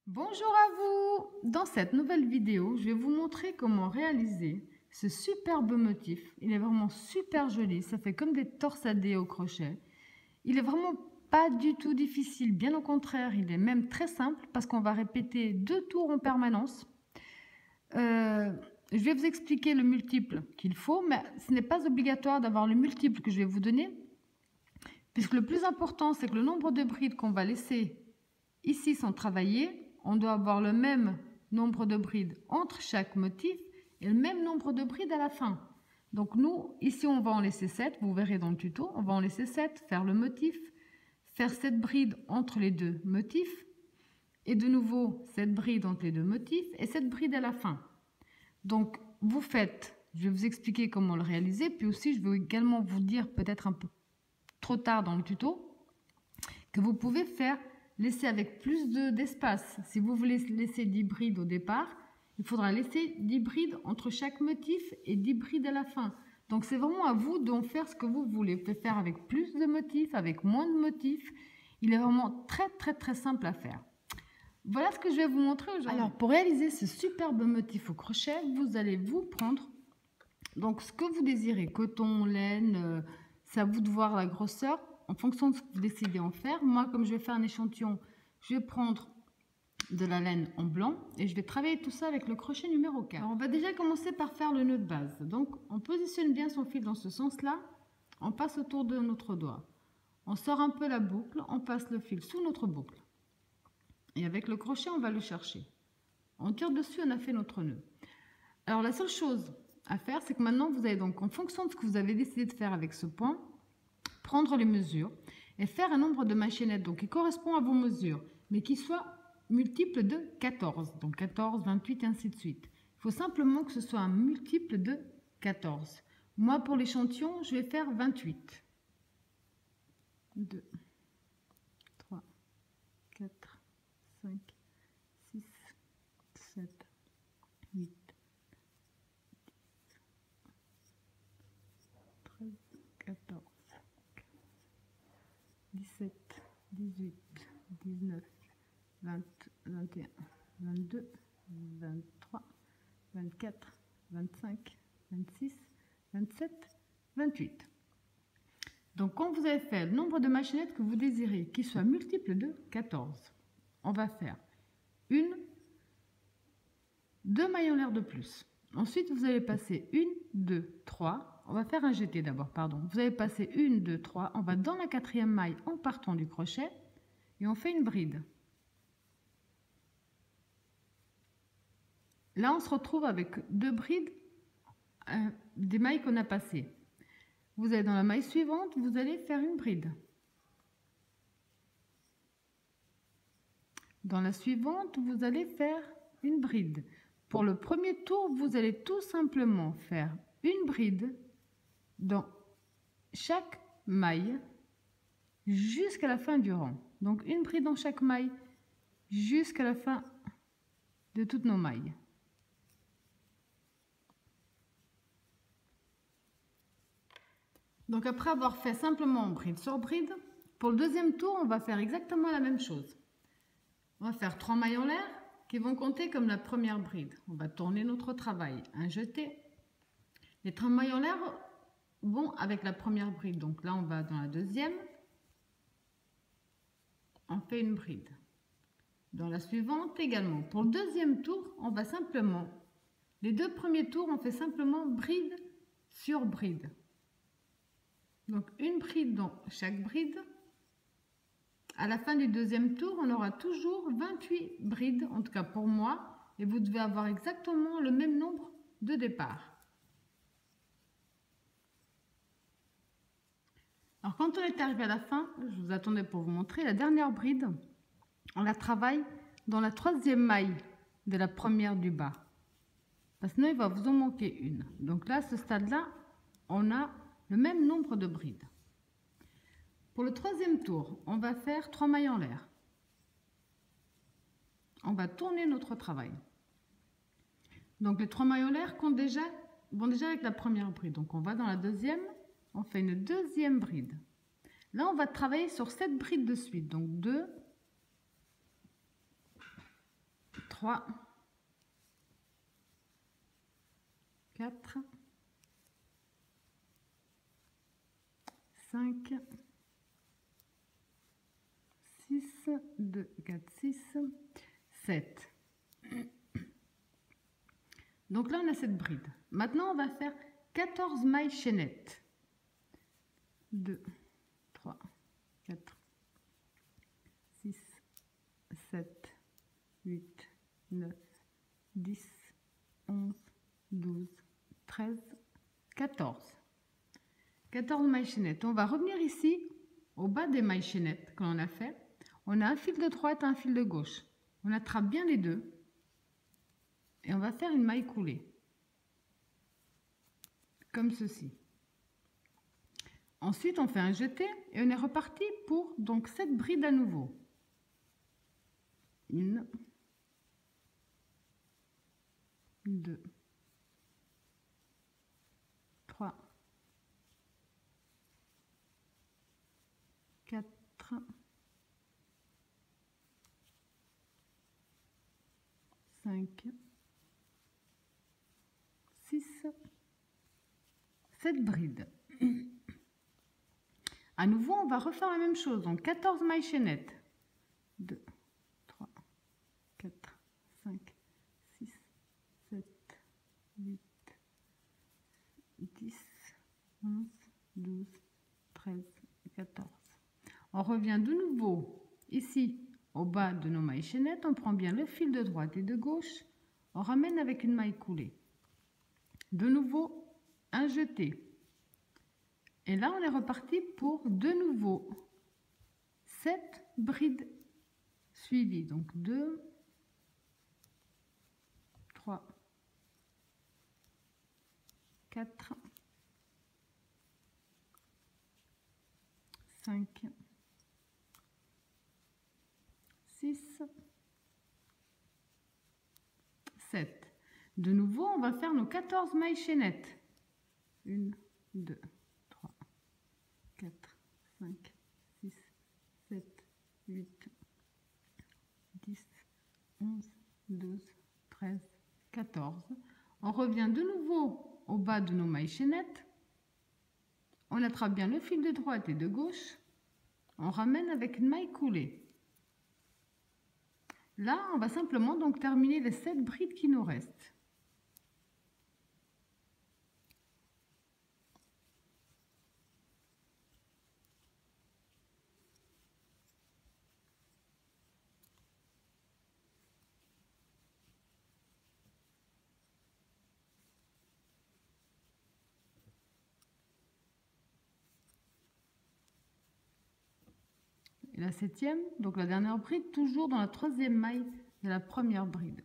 Bonjour à vous! Dans cette nouvelle vidéo, je vais vous montrer comment réaliser ce superbe motif. Il est vraiment super joli, ça fait comme des torsadés au crochet. Il est vraiment pas du tout difficile, bien au contraire, il est même très simple parce qu'on va répéter 2 tours en permanence. Je vais vous expliquer le multiple qu'il faut, mais ce n'est pas obligatoire d'avoir le multiple que je vais vous donner, puisque le plus important, c'est que le nombre de brides qu'on va laisser ici sans travailler, on doit avoir le même nombre de brides entre chaque motif et le même nombre de brides à la fin. Donc nous, ici, on va en laisser 7, vous verrez dans le tuto, on va en laisser 7, faire le motif, faire 7 brides entre les deux motifs, et de nouveau 7 brides entre les deux motifs, et 7 brides à la fin. Donc vous faites, je vais vous expliquer comment le réaliser, puis aussi je vais également vous dire, peut-être un peu trop tard dans le tuto, que vous pouvez faire laisser avec plus d'espace. Si vous voulez laisser 10 brides au départ, il faudra laisser 10 brides entre chaque motif et 10 brides à la fin. Donc c'est vraiment à vous d'en faire ce que vous voulez. Vous pouvez faire avec plus de motifs, avec moins de motifs. Il est vraiment très simple à faire. Voilà ce que je vais vous montrer aujourd'hui. Alors pour réaliser ce superbe motif au crochet, vous allez vous prendre donc ce que vous désirez, coton, laine, c'est à vous de voir la grosseur en fonction de ce que vous décidez en faire. Moi, comme je vais faire un échantillon, je vais prendre de la laine en blanc et je vais travailler tout ça avec le crochet numéro 4. Alors, on va déjà commencer par faire le nœud de base. Donc, on positionne bien son fil dans ce sens-là. On passe autour de notre doigt. On sort un peu la boucle, on passe le fil sous notre boucle. Et avec le crochet, on va le chercher. On tire dessus, on a fait notre nœud. Alors, la seule chose à faire, c'est que maintenant, vous allez donc, en fonction de ce que vous avez décidé de faire avec ce point, prendre les mesures et faire un nombre de machinettes donc qui correspond à vos mesures, mais qui soit multiple de 14. Donc 14, 28 et ainsi de suite. Il faut simplement que ce soit un multiple de 14. Moi, pour l'échantillon, je vais faire 28. 2, 3, 4, 5, 6, 7, 8, 13, 14. 17, 18, 19, 20, 21, 22, 23, 24, 25, 26, 27, 28. Donc, quand vous avez fait le nombre de machinettes que vous désirez, qui soit multiple de 14, on va faire 2 mailles en l'air de plus. Ensuite, vous allez passer 1, 2, 3. On va faire un jeté d'abord, pardon. Vous allez passer 1, 2, 3. On va dans la 4e maille en partant du crochet et on fait une bride. Là, on se retrouve avec 2 brides des mailles qu'on a passées. Vous allez dans la maille suivante, vous allez faire une bride. Dans la suivante, vous allez faire une bride. Pour le premier tour, vous allez tout simplement faire une bride dans chaque maille jusqu'à la fin du rang. Donc une bride dans chaque maille jusqu'à la fin de toutes nos mailles. Donc après avoir fait simplement bride sur bride, pour le deuxième tour, on va faire exactement la même chose. On va faire 3 mailles en l'air qui vont compter comme la première bride. On va tourner notre travail, un jeté. Les 3 mailles en l'air vont avec la première bride. Donc là, on va dans la deuxième. On fait une bride. Dans la suivante également. Pour le deuxième tour, on va simplement, les 2 premiers tours, on fait simplement bride sur bride. Donc une bride dans chaque bride. À la fin du deuxième tour, on aura toujours 28 brides, en tout cas pour moi, et vous devez avoir exactement le même nombre de départ. Alors quand on est arrivé à la fin, je vous attendais pour vous montrer, la dernière bride, on la travaille dans la 3e maille de la première du bas. Parce que sinon, il va vous en manquer une. Donc là, à ce stade-là, on a le même nombre de brides. Pour le 3e tour, on va faire 3 mailles en l'air. On va tourner notre travail. Donc les 3 mailles en l'air vont déjà avec la première bride. Donc on va dans la deuxième, on fait une deuxième bride. Là, on va travailler sur 7 brides de suite. Donc 2, 3, 4, 5, 6, 2, 4, 6, 7. Donc là, on a cette bride. Maintenant, on va faire 14 mailles chaînettes. 2, 3, 4, 6, 7, 8, 9, 10, 11, 12, 13, 14. 14 mailles chaînettes. On va revenir ici, au bas des mailles chaînettes que l'on a fait. On a un fil de droite et un fil de gauche. On attrape bien les deux. Et on va faire une maille coulée. Comme ceci. Ensuite, on fait un jeté et on est reparti pour donc cette bride à nouveau. 1, 2, 3, 4, 5, 6, 7 brides. À nouveau, on va refaire la même chose. Donc 14 mailles chaînettes. 2, 3, 4, 5, 6, 7, 8, 10, 11, 12, 13, 14. On revient de nouveau ici au bas de nos mailles chaînettes. On prend bien le fil de droite et de gauche. On ramène avec une maille coulée. De nouveau, un jeté. Et là, on est reparti pour de nouveau 7 brides suivies. Donc 2, 3, 4, 5, 6, 7. De nouveau, on va faire nos 14 mailles chaînettes. 1, 2, 3, 4, 5, 6, 7, 8, 10, 11, 12, 13, 14. On revient de nouveau au bas de nos mailles chaînettes. On attrape bien le fil de droite et de gauche. On ramène avec une maille coulée. Là, on va simplement donc terminer les 7 brides qui nous restent. Et la 7e, donc la dernière bride, toujours dans la 3e maille de la première bride.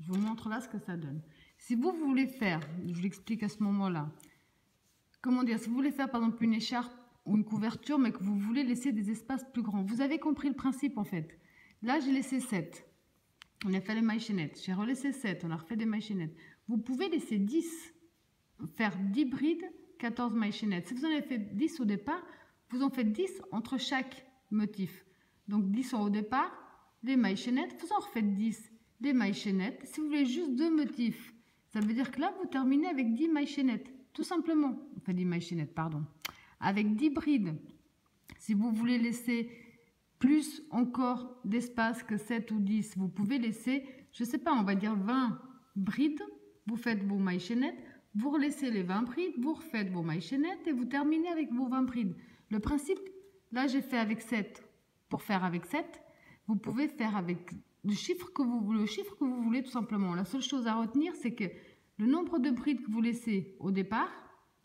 Je vous montre là ce que ça donne. Si vous voulez faire, je vous l'explique à ce moment-là, comment dire, si vous voulez faire par exemple une écharpe ou une couverture, mais que vous voulez laisser des espaces plus grands, vous avez compris le principe en fait. Là, j'ai laissé 7. On a fait les mailles chaînettes. J'ai relaissé 7. On a refait des mailles chaînettes. Vous pouvez laisser 10. Faire 10 brides, 14 mailles chaînettes. Si vous en avez fait 10 au départ, vous en faites 10 entre chaque motif. Donc 10 au départ, les mailles chaînettes, vous en refaites 10, les mailles chaînettes. Si vous voulez juste 2 motifs, ça veut dire que là, vous terminez avec 10 mailles chaînettes. Tout simplement. Enfin, 10 mailles chaînettes, pardon. Avec 10 brides. Si vous voulez laisser plus encore d'espace que 7 ou 10, vous pouvez laisser, je ne sais pas, on va dire 20 brides. Vous faites vos mailles chaînettes. Vous relaissez les 20 brides, vous refaites vos mailles chaînettes et vous terminez avec vos 20 brides. Le principe, là j'ai fait avec 7 pour faire avec 7. Vous pouvez faire avec le chiffre que vous voulez tout simplement. La seule chose à retenir, c'est que le nombre de brides que vous laissez au départ,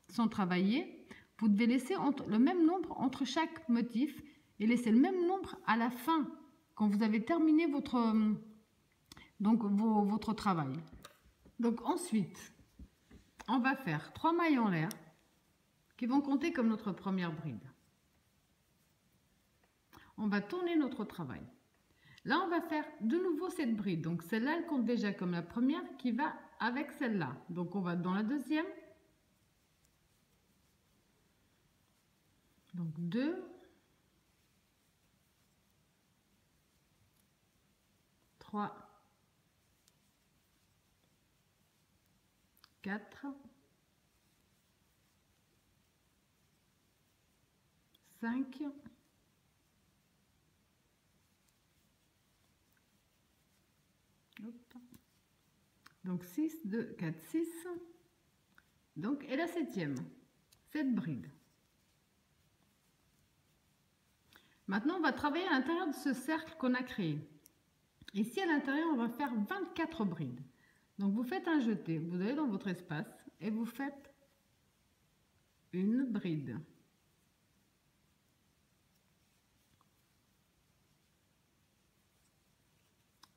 sans travailler, vous devez laisser le même nombre entre chaque motif et laisser le même nombre à la fin, quand vous avez terminé votre travail. Donc ensuite, on va faire 3 mailles en l'air qui vont compter comme notre première bride. On va tourner notre travail. Là, on va faire de nouveau cette bride. Donc celle-là, elle compte déjà comme la première qui va avec celle-là. Donc on va dans la deuxième. Donc 2, 3, 4, 5, 6, 2, 4, 6. Donc, et la 7e, 7 brides. Maintenant, on va travailler à l'intérieur de ce cercle qu'on a créé. Ici, à l'intérieur, on va faire 24 brides. Donc, vous faites un jeté, vous allez dans votre espace et vous faites une bride.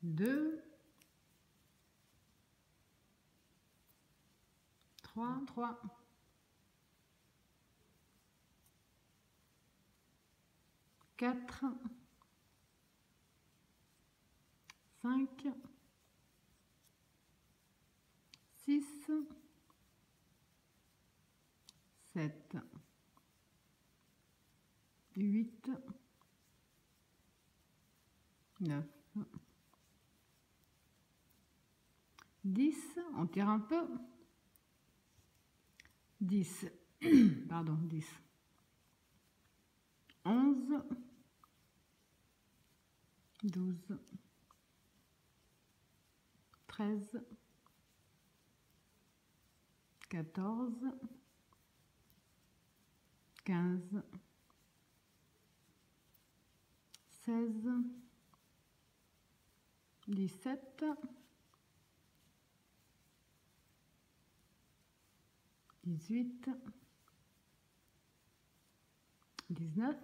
Deux, 3, 4, 5, 6, 7, 8, 9, 10, on tire un peu, 10, pardon, 10, 11, 12, 13, 14, 15, 16, 17, 18, 19,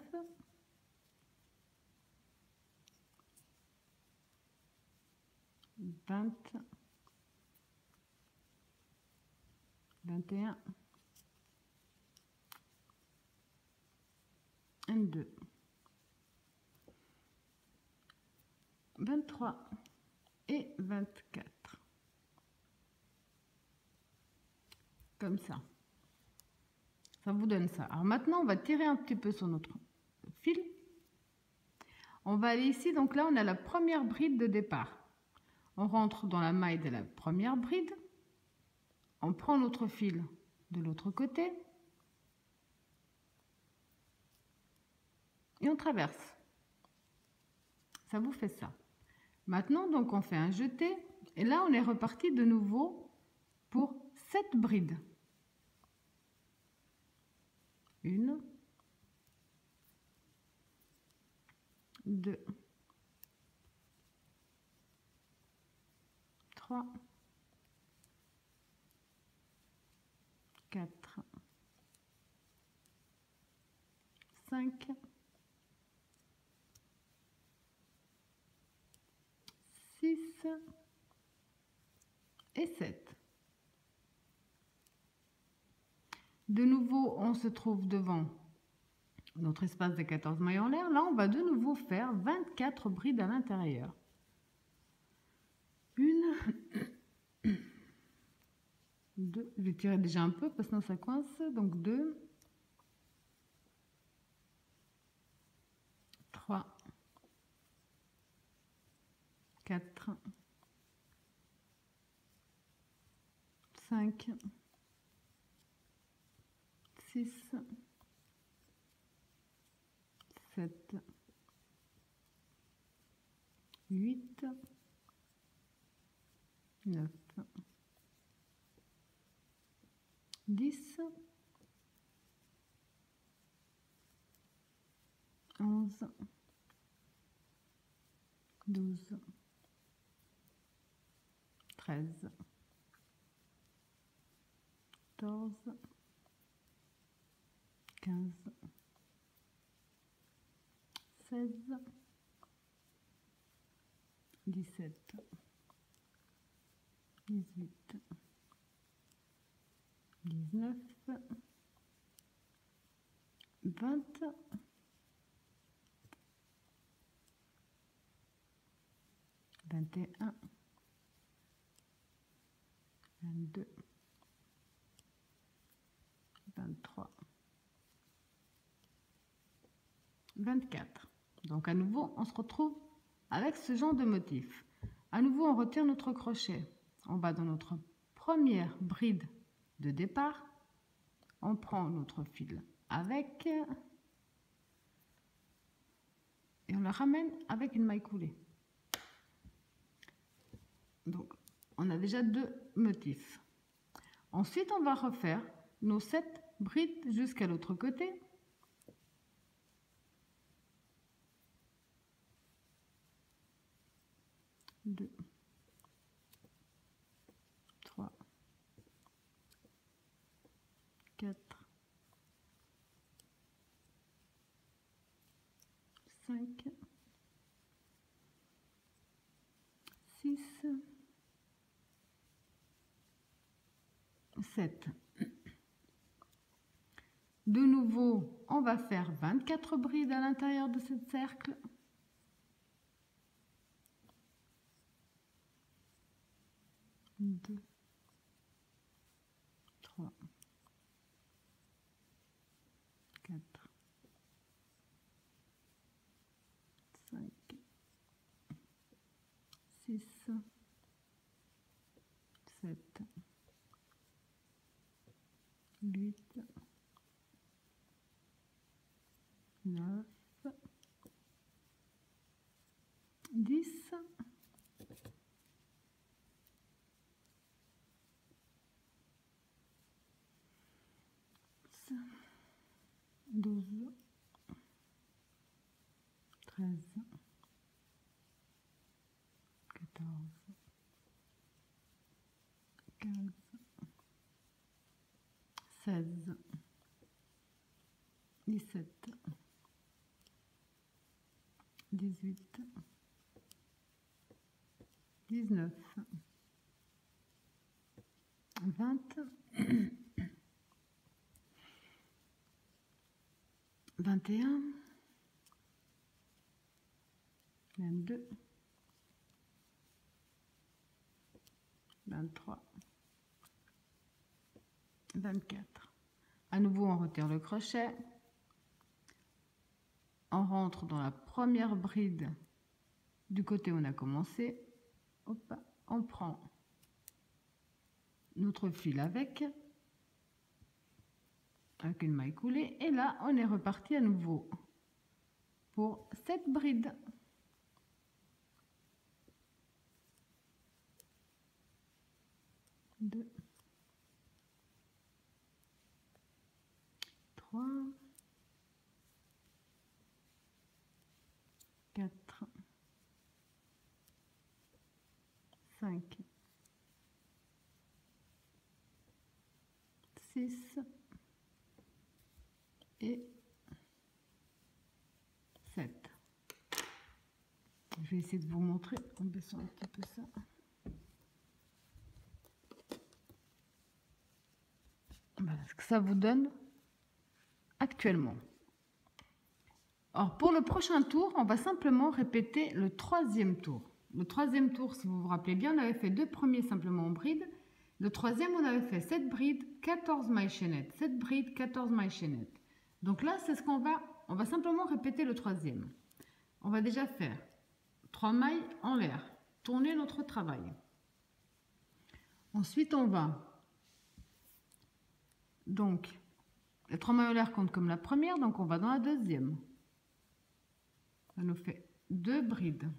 20, 21, 22, 23 et 24. Comme ça. Ça vous donne ça. Alors maintenant, on va tirer un petit peu sur notre fil. On va aller ici. Donc là, on a la première bride de départ. On rentre dans la maille de la première bride. On prend notre fil de l'autre côté. Et on traverse. Ça vous fait ça. Maintenant, donc, on fait un jeté. Et là, on est reparti de nouveau pour 7 brides. 1, 2, 3, 4, 5, 6 et 7. De nouveau, on se trouve devant notre espace de 14 mailles en l'air. Là, on va de nouveau faire 24 brides à l'intérieur. 1, 2, je vais tirer déjà un peu parce que sinon ça coince. Donc 2, 3, 4, 5, 6, 7, 8, 9, 10, 11, 12, 13, 14, 15, 16, 17, 18, 19, 20, 21, 22, 23, 24. Donc à nouveau, on se retrouve avec ce genre de motif. À nouveau, on retire notre crochet. On va dans notre première bride de départ. On prend notre fil avec et on le ramène avec une maille coulée. Donc, on a déjà 2 motifs. Ensuite, on va refaire nos 7 brides jusqu'à l'autre côté. Deux, 3, 4, 5, 6, 7. De nouveau, on va faire 24 brides à l'intérieur de ce cercle. 2, 3, 4, 5, 6, 7, 8, 9, 10, 12, 13, 14, 15, 16, 17, 18, 19, 20, 21, 22, 23, 24. À nouveau, on retire le crochet. On rentre dans la première bride du côté où on a commencé. Hop, on prend notre fil avec une maille coulée. Et là, on est reparti à nouveau pour 7 brides. 2, 3, 4, 5, 6 et 7. Je vais essayer de vous montrer en baissant un petit peu ça. Voilà ce que ça vous donne actuellement. Alors pour le prochain tour, on va simplement répéter le 3e tour. Le 3e tour, si vous vous rappelez bien, on avait fait 2 premiers simplement en bride. Le 3e, on avait fait 7 brides, 14 mailles chaînettes. 7 brides, 14 mailles chaînettes. Donc là, c'est ce qu'on va... On va simplement répéter le 3e. On va déjà faire 3 mailles en l'air. Tourner notre travail. Ensuite, on va... Donc, les 3 mailles en l'air comptent comme la première, donc on va dans la 2e. Ça nous fait 2 brides.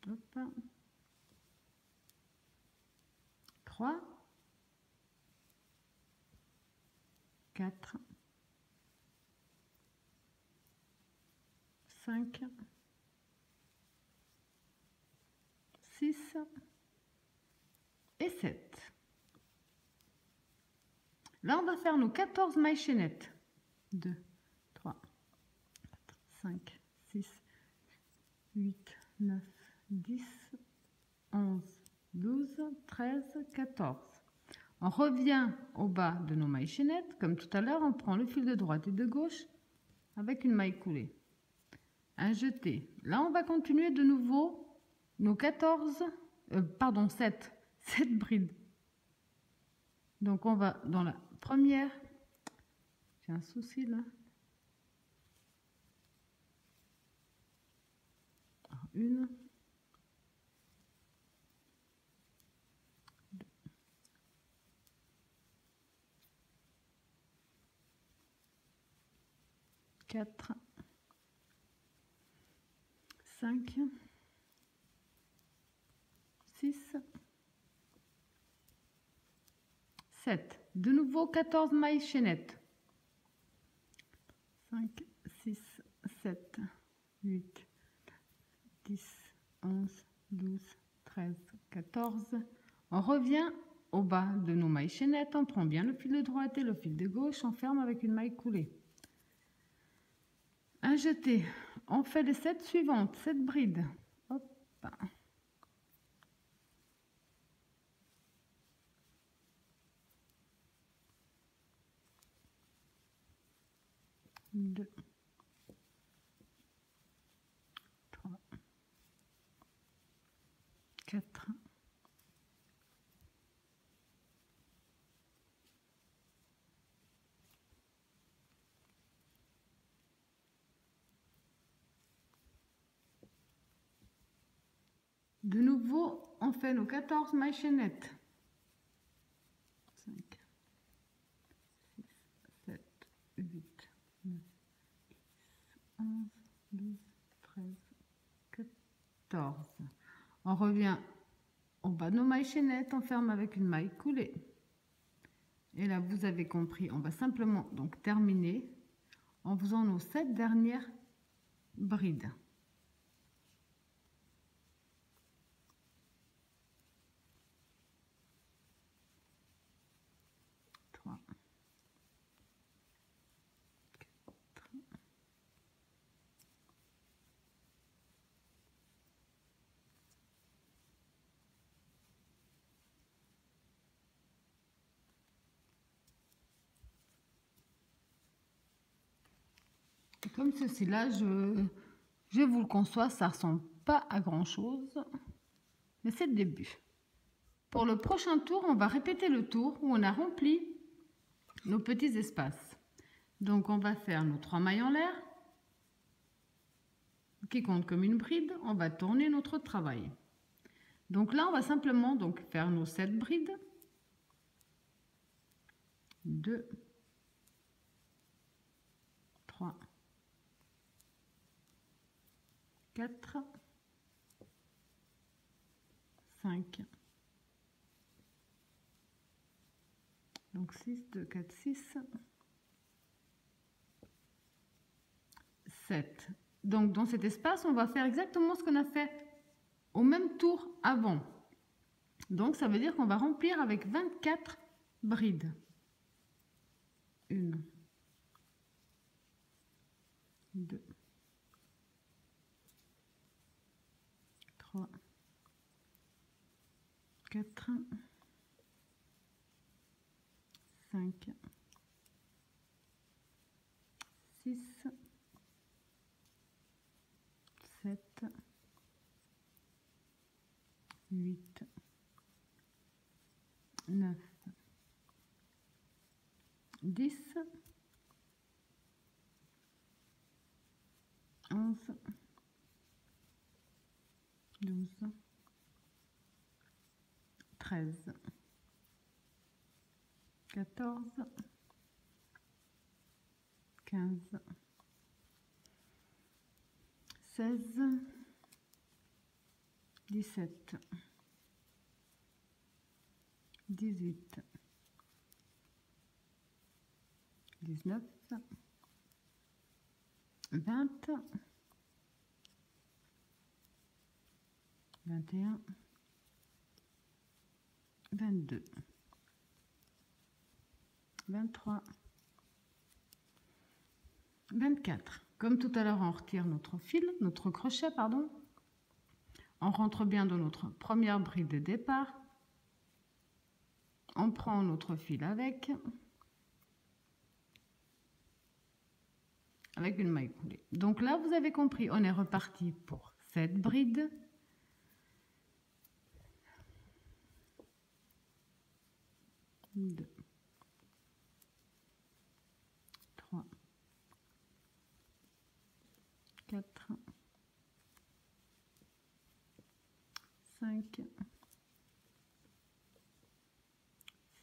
Hop. 3, 4, 5, 6 et 7. Là, on va faire nos 14 mailles chaînettes. 2, 3, 4, 5, 6, 8, 9, 10, 11, 12, 13, 14. On revient au bas de nos mailles chaînettes. Comme tout à l'heure, on prend le fil de droite et de gauche avec une maille coulée. Un jeté. Là, on va continuer de nouveau nos 7 brides. Donc, on va dans la première. J'ai un souci là. 1, 2, 4, 5, 6, 7. De nouveau 14 mailles chaînettes. 5, 6, 7, 8, 10, 11, 12, 13, 14. On revient au bas de nos mailles chaînettes, on prend bien le fil de droite et le fil de gauche, on ferme avec une maille coulée. Un jeté, on fait les 7 suivantes, 7 brides. Hop. 2, 3, 4, 5. De nouveau, on fait nos 14 mailles chaînettes. 5, 6, 7, 8, 9, 10, 11, 12, 13, 14. On revient au bas de nos mailles chaînettes, on ferme avec une maille coulée. Et là, vous avez compris, on va simplement donc terminer en faisant nos 7 dernières brides. 3, 4, comme ceci là, je vous le conçois, ça ressemble pas à grand chose, mais c'est le début. Pour le prochain tour, on va répéter le tour où on a rempli nos petits espaces. Donc on va faire nos 3 mailles en l'air qui comptent comme une bride. On va tourner notre travail. Donc là, on va simplement donc faire nos 7 brides. 2, 3, 4, 5. Donc 6, 2, 4, 6, 7. Donc dans cet espace, on va faire exactement ce qu'on a fait au même tour avant. Donc ça veut dire qu'on va remplir avec 24 brides. 1, 2, 3, 4, 5, 6, 7, 8, 9, 10, 11, 12, 13, 14, 15, 16, 17, 18, 19, 20, 21, 22, 23, 24. Comme tout à l'heure, on retire notre fil, notre crochet, pardon. On rentre bien dans notre première bride de départ. On prend notre fil avec une maille coulée. Donc là, vous avez compris, on est reparti pour 7 brides. 2, 3, 4, 5,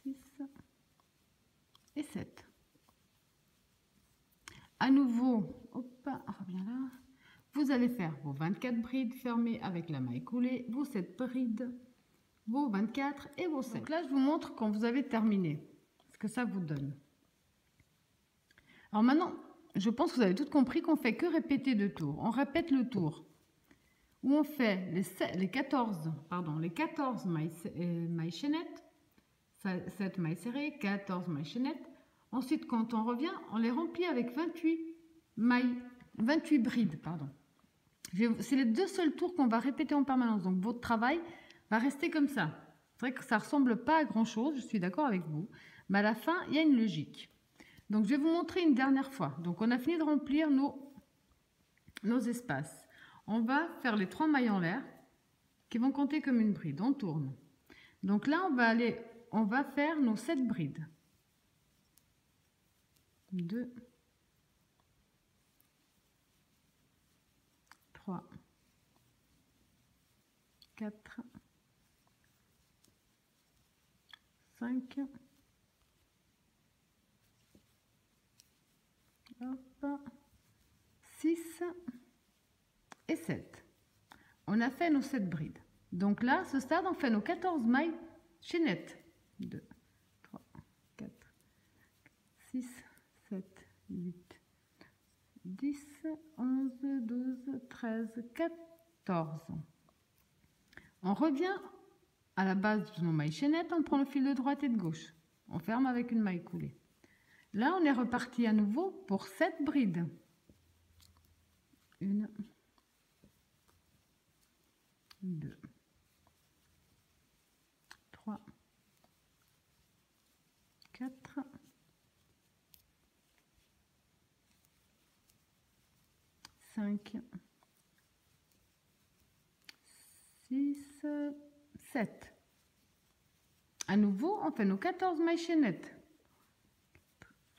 6 et 7. À nouveau, hop, reviens là. Vous allez faire vos 24 brides fermées avec la maille coulée, vos 7 brides, vos 24 et vos 7. Donc là, je vous montre quand vous avez terminé, ce que ça vous donne. Alors maintenant, je pense que vous avez tout compris qu'on fait que répéter 2 tours. On répète le tour où on fait les 14 mailles chaînettes, 7 mailles serrées, 14 mailles chaînettes. Ensuite, quand on revient, on les remplit avec 28 brides, pardon. C'est les 2 seuls tours qu'on va répéter en permanence. Donc, votre travail va rester comme ça. C'est vrai que ça ne ressemble pas à grand-chose, je suis d'accord avec vous. Mais à la fin, il y a une logique. Donc, je vais vous montrer une dernière fois. Donc, on a fini de remplir nos espaces. On va faire les 3 mailles en l'air qui vont compter comme une bride. On tourne. Donc là, on va faire nos 7 brides. 2, 3, 4, 5, hop, 6 et 7. On a fait nos 7 brides. Donc là, à ce stade, on fait nos 14 mailles chaînettes. 2, 3, 4, 6, 7, 8, 10, 11, 12, 13, 14. On revient à la base de nos mailles chaînettes, on prend le fil de droite et de gauche. On ferme avec une maille coulée. Là, on est reparti à nouveau pour 7 brides. 1, 2, 3, 4, 5, 6, 7. À nouveau, on fait nos 14 mailles chaînettes.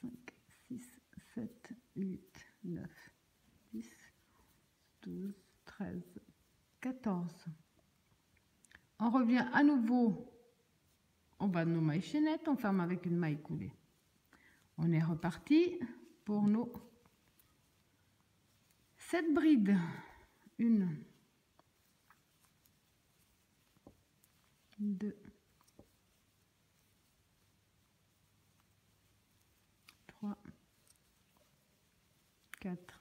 5, 6, 7, 8, 9, 10, 12, 13, 14. On revient à nouveau en bas de nos mailles chaînettes, on ferme avec une maille coulée. On est reparti pour nos 7 brides. 1, 2, 3, 4,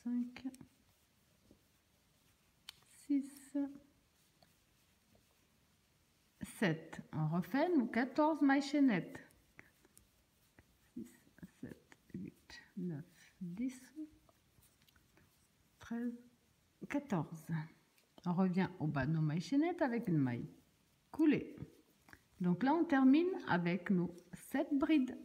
5, 6, 7. On refait nos 14 mailles chaînettes. 6, 7, 8, 9, 10, 13, 14. On revient au bas de nos mailles chaînettes avec une maille coulée. Donc là, on termine avec nos 7 brides.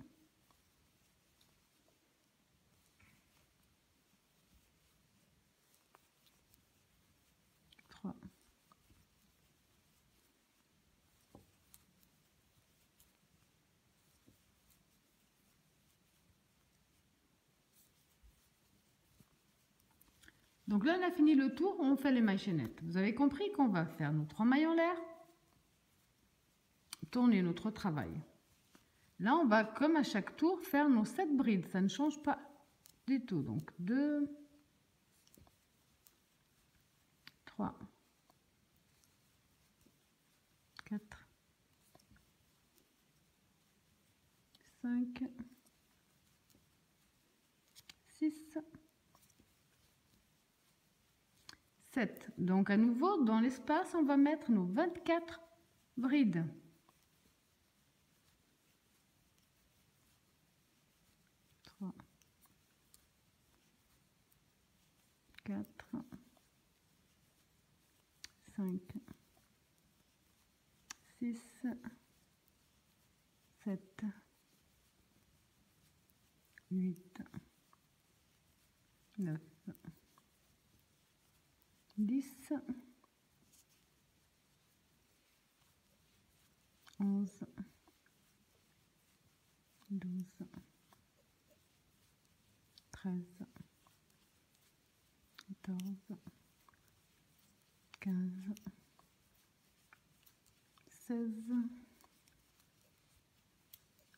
3, donc là, on a fini le tour où on fait les mailles chaînettes. Vous avez compris qu'on va faire nos 3 mailles en l'air, tourner notre travail. Là, on va, comme à chaque tour, faire nos 7 brides. Ça ne change pas du tout. Donc 2, 3, 4, 5, 6, 7. Donc à nouveau, dans l'espace, on va mettre nos 24 brides. 3, 4, 5, 6, 7, 8, 9, 10, 11, 12, 13, 14, 15, 16,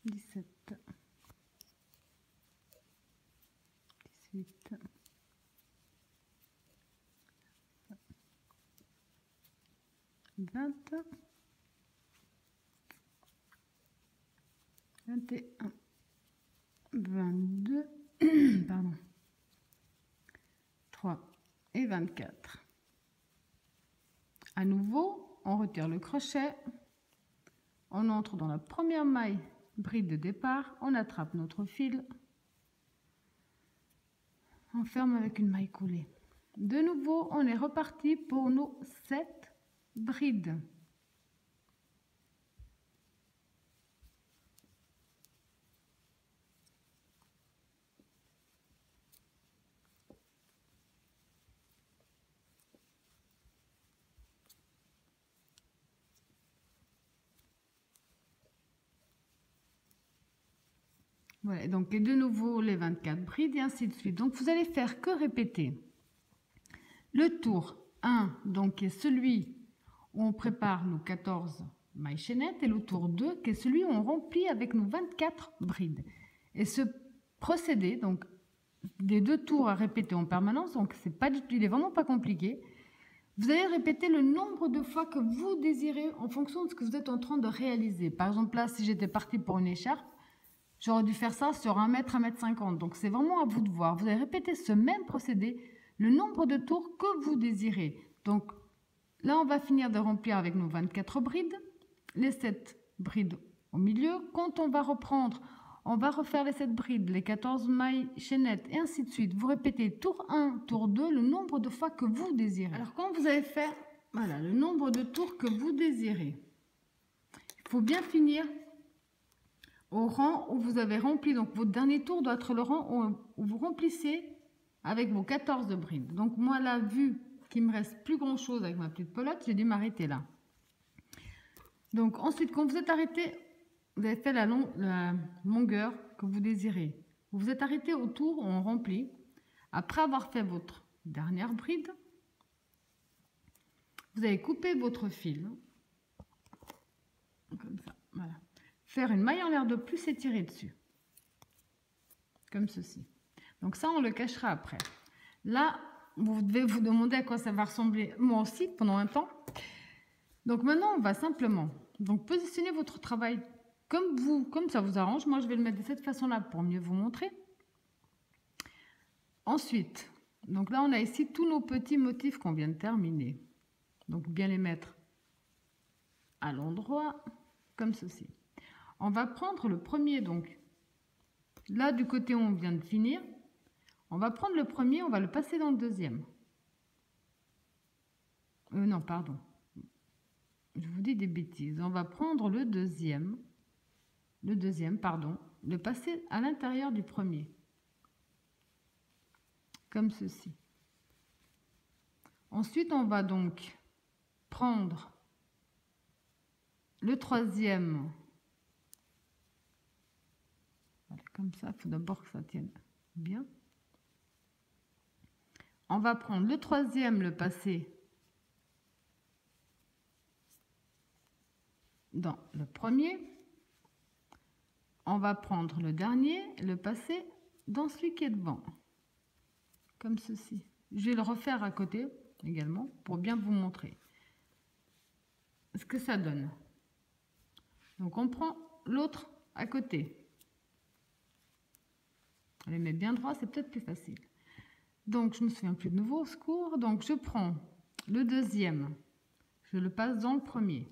17, 18, 20, 21, 22, pardon, 3 et 24. À nouveau, on retire le crochet, on entre dans la première maille bride de départ, on attrape notre fil, on ferme avec une maille coulée. De nouveau, on est reparti pour nos 7 brides. Voilà, donc et de nouveau les 24 brides et ainsi de suite. Donc vous allez faire que répéter le tour 1, donc qui est celui où on prépare nos 14 mailles chaînettes, et le tour 2 qui est celui où on remplit avec nos 24 brides. Et ce procédé, donc des 2 tours à répéter en permanence, donc c'est pas du tout, il est vraiment pas compliqué. Vous allez répéter le nombre de fois que vous désirez en fonction de ce que vous êtes en train de réaliser. Par exemple là, si j'étais partie pour une écharpe, j'aurais dû faire ça sur 1 mètre, 1 mètre 50. Donc c'est vraiment à vous de voir. Vous allez répéter ce même procédé, le nombre de tours que vous désirez. Donc là, on va finir de remplir avec nos 24 brides, les 7 brides au milieu. Quand on va reprendre, on va refaire les 7 brides, les 14 mailles chaînettes et ainsi de suite. Vous répétez tour 1, tour 2, le nombre de fois que vous désirez. Alors quand vous avez fait voilà, le nombre de tours que vous désirez, il faut bien finir au rang où vous avez rempli. Donc votre dernier tour doit être le rang où vous remplissez avec vos 14 brides. Donc moi là, vu qu'il me reste plus grand chose avec ma petite pelote, j'ai dû m'arrêter là. Donc ensuite, quand vous êtes arrêté, vous avez fait la longueur que vous désirez. Vous vous êtes arrêté au tour où on remplit. Après avoir fait votre dernière bride, vous allez couper votre fil comme ça, voilà. Faire une maille en l'air de plus et tirer dessus, comme ceci. Donc ça, on le cachera après. Là, vous devez vous demander à quoi ça va ressembler, moi aussi, pendant un temps. Donc maintenant, on va simplement positionner votre travail comme ça vous arrange. Moi, je vais le mettre de cette façon-là pour mieux vous montrer. Ensuite, donc là, on a ici tous nos petits motifs qu'on vient de terminer. Donc bien les mettre à l'endroit, comme ceci. On va prendre le premier, donc là du côté où on vient de finir, on va prendre le premier, on va le passer dans le deuxième. Non, pardon. Je vous dis des bêtises. On va prendre le deuxième, le passer à l'intérieur du premier. Comme ceci. Ensuite, on va donc prendre le troisième. Voilà, comme ça, il faut d'abord que ça tienne bien. On va prendre le troisième, le passer dans le premier. On va prendre le dernier, le passer dans celui qui est devant. Comme ceci. Je vais le refaire à côté également pour bien vous montrer ce que ça donne. Donc on prend l'autre à côté. On les met bien droit, c'est peut-être plus facile. Donc je me souviens plus de nouveau, au secours. Donc je prends le deuxième, je le passe dans le premier.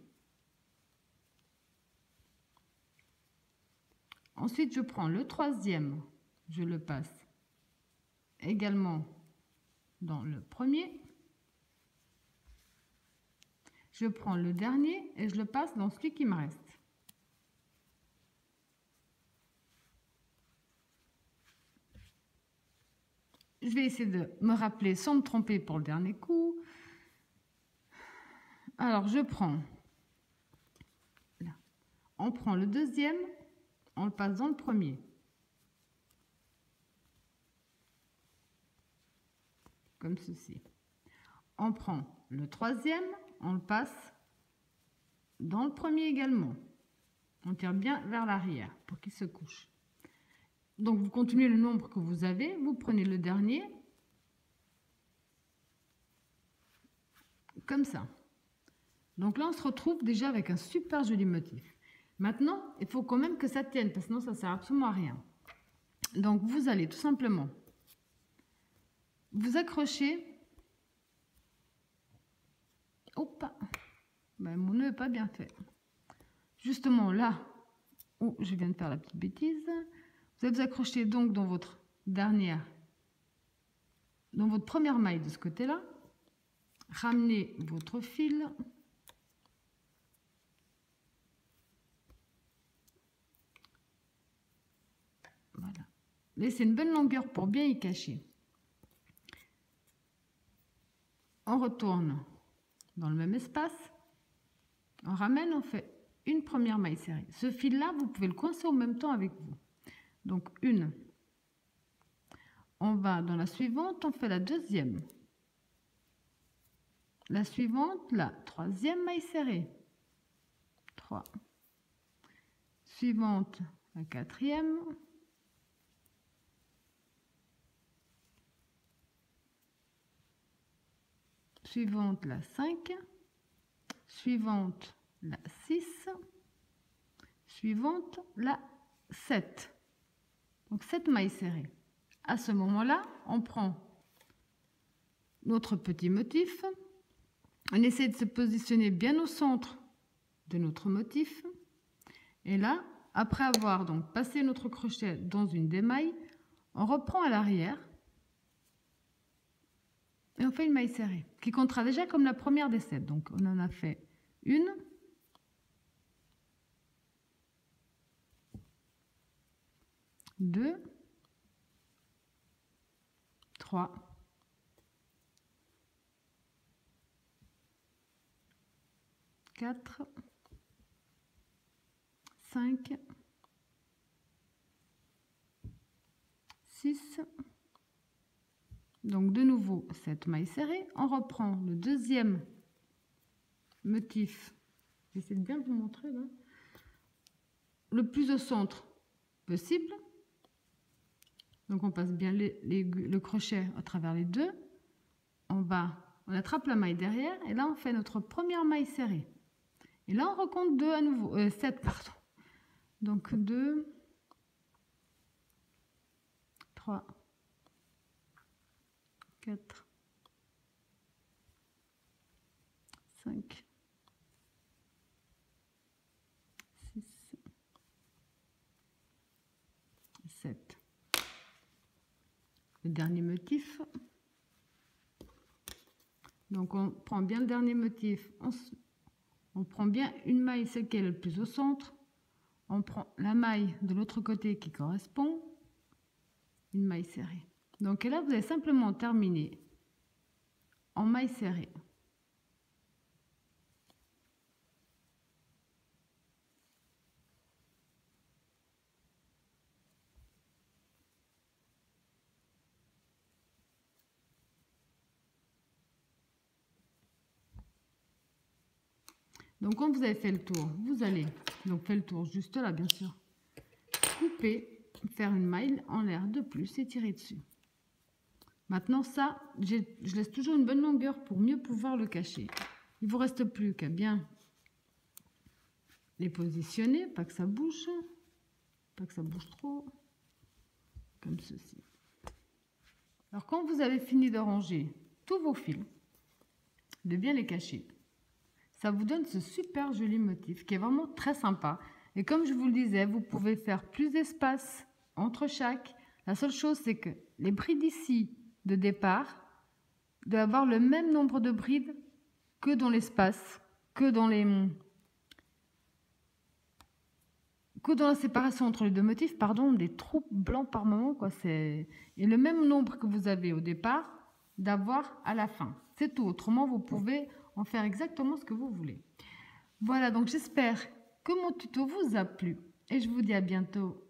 Ensuite je prends le troisième, je le passe également dans le premier. Je prends le dernier et je le passe dans celui qui me reste. Je vais essayer de me rappeler sans me tromper pour le dernier coup. Alors je prends, là, on prend le deuxième, on le passe dans le premier. comme ceci. On prend le troisième, on le passe dans le premier également. On tire bien vers l'arrière pour qu'il se couche. Donc vous continuez le nombre que vous avez, vous prenez le dernier, comme ça. Donc là on se retrouve déjà avec un super joli motif. Maintenant il faut quand même que ça tienne, parce que sinon ça ne sert absolument à rien. Donc vous allez tout simplement vous accrocher. Hop, ben, mon nœud n'est pas bien fait. Justement là où je viens de faire la petite bêtise, vous allez vous accrocher donc dans votre première maille de ce côté-là, ramenez votre fil, voilà, laissez une bonne longueur pour bien y cacher. On retourne dans le même espace, on ramène, on fait une première maille serrée. Ce fil-là, vous pouvez le coincer en même temps avec vous. Donc une, on va dans la suivante, on fait la deuxième. La suivante, la troisième maille serrée. 3. Suivante, la quatrième. Suivante, la 5. Suivante, la 6. Suivante, la 7. Donc 7 mailles serrées. À ce moment-là, on prend notre petit motif. On essaie de se positionner bien au centre de notre motif. Et là, après avoir donc passé notre crochet dans une des mailles, on reprend à l'arrière et on fait une maille serrée qui comptera déjà comme la première des 7. Donc on en a fait une, deux, 3, 4, 5, 6. Donc de nouveau cette maille serrée. On reprend le deuxième motif. J'essaie de bien vous montrer là. Le plus au centre possible. Donc on passe bien le crochet à travers les deux. On attrape la maille derrière et là on fait notre première maille serrée. Et là on recompte 2 à nouveau, 7 pardon. Donc 2, 3, 4, 5, 6, 7. Le dernier motif. Donc on prend bien le dernier motif, on prend bien une maille, celle qui est le plus au centre, on prend la maille de l'autre côté qui correspond, une maille serrée. Donc et là vous allez simplement terminer en maille serrée. Donc quand vous avez fait le tour, vous allez donc faire le tour juste là bien sûr, couper, faire une maille en l'air de plus et tirer dessus. Maintenant ça, je laisse toujours une bonne longueur pour mieux pouvoir le cacher. Il ne vous reste plus qu'à bien les positionner, pas que ça bouge trop, comme ceci. Alors quand vous avez fini de ranger tous vos fils, de bien les cacher, ça vous donne ce super joli motif qui est vraiment très sympa. Et comme je vous le disais, vous pouvez faire plus d'espace entre chaque. La seule chose, c'est que les brides ici de départ doivent avoir le même nombre de brides que dans l'espace, que dans la séparation entre les deux motifs, pardon, des trous blancs par moment, quoi. Et le même nombre que vous avez au départ d'avoir à la fin. C'est tout. Autrement, vous pouvez en faire exactement ce que vous voulez. Voilà, donc j'espère que mon tuto vous a plu et je vous dis à bientôt